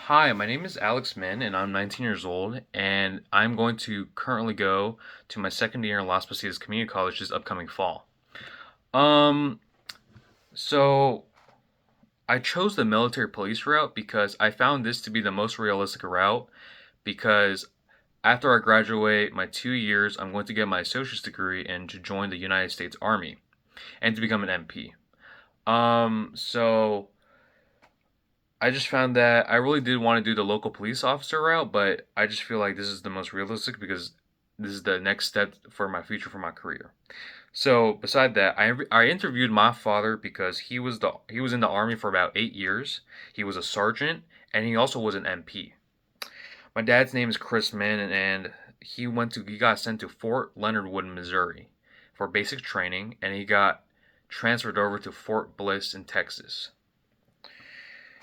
Hi, my name is Alex Min, and I'm 19 years old, and I'm going to currently go to my second year in Las Positas Community College this upcoming fall. Um, so I chose the military police route because I found this to be the most realistic route because after I graduate my 2 years, I'm going to get my associate's degree and to join the United States Army and to become an MP. So I just found that I really did want to do the local police officer route, but I just feel like this is the most realistic because this is the next step for my future for my career. So beside that, I interviewed my father because he was in the army for about 8 years. He was a sergeant and he also was an MP. My dad's name is Chris Mann, and he got sent to Fort Leonard Wood, Missouri, for basic training, and he got transferred over to Fort Bliss in Texas.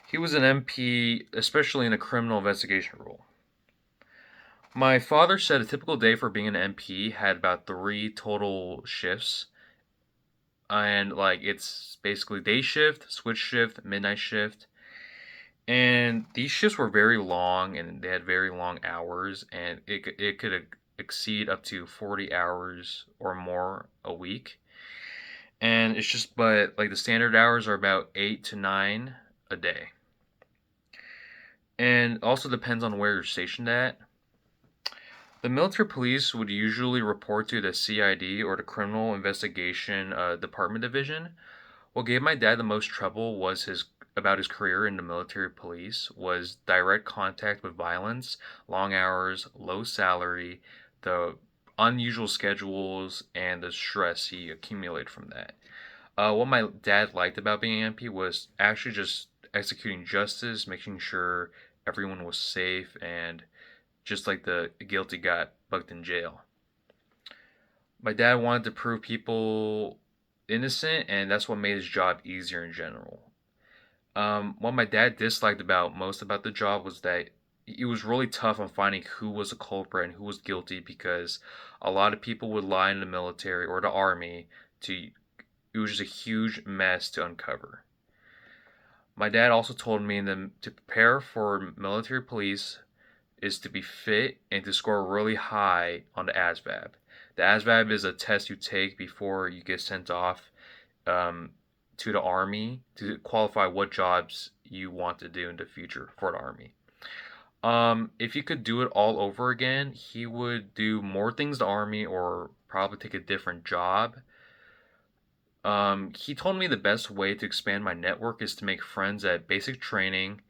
He was an MP, especially in a criminal investigation role. My father said a typical day for being an MP had about three total shifts. And like it's basically day shift, switch shift, midnight shift. And these shifts were very long and they had very long hours and it could exceed up to 40 hours or more a week. And it's just but like the standard hours are about 8 to 9 a day. And also depends on where you're stationed at. The military police would usually report to the CID or the Criminal Investigation Department Division. What gave my dad the most trouble was his about his career in the military police was direct contact with violence, long hours, low salary, the unusual schedules, and the stress he accumulated from that. What my dad liked about being an MP was actually just executing justice, making sure everyone was safe, and just like the guilty got bucked in jail. My dad wanted to prove people innocent, and that's what made his job easier in general. What my dad disliked about most about the job was that it was really tough on finding who was a culprit and who was guilty because a lot of people would lie in the military or the army to it was just a huge mess to uncover. My dad also told me to prepare for military police is to be fit and to score really high on the ASVAB. The ASVAB is a test you take before you get sent off um, to the Army to qualify what jobs you want to do in the future for the Army. If he could do it all over again, he would do more things the Army or probably take a different job. He told me the best way to expand my network is to make friends at basic training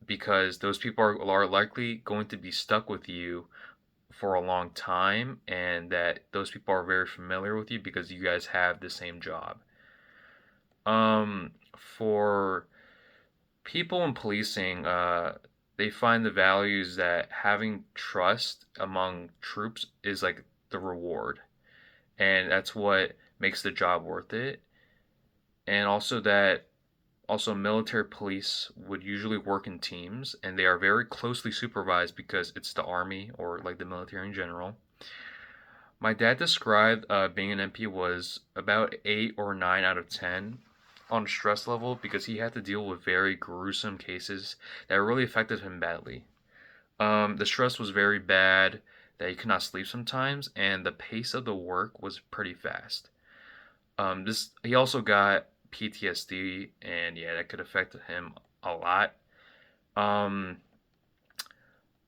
because those people are likely going to be stuck with you for a long time and that those people are very familiar with you because you guys have the same job. For people in policing, they find the values that having trust among troops is like the reward, and that's what makes the job worth it. And also that also military police would usually work in teams, and they are very closely supervised because it's the army or like the military in general. My dad described being an MP was about 8 or 9 out of 10 on stress level because he had to deal with very gruesome cases that really affected him badly. The stress was very bad, that he could not sleep sometimes, and the pace of the work was pretty fast. This he also got PTSD, and yeah, that could affect him a lot. Um,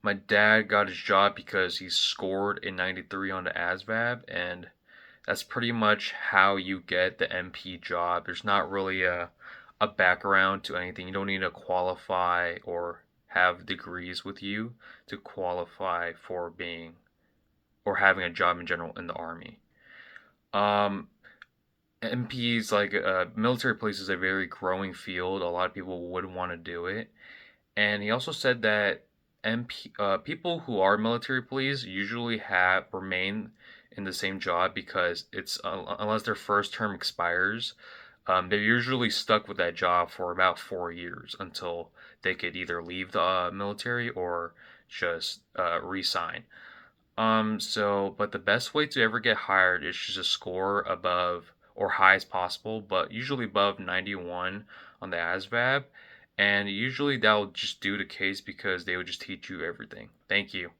my dad got his job because he scored a 93 on the ASVAB, and that's pretty much how you get the MP job. There's not really a background to anything. You don't need to qualify or have degrees with you to qualify for being or having a job in general in the army. Um, MPs like military police is a very growing field. A lot of people would want to do it, and he also said that people who are military police usually have remain in the same job because it's unless their first term expires, they're usually stuck with that job for about 4 years until they could either leave the military or just resign. But the best way to ever get hired is just to score above or high as possible, but usually above 91 on the ASVAB. And usually that'll just do the case because they would just teach you everything. Thank you.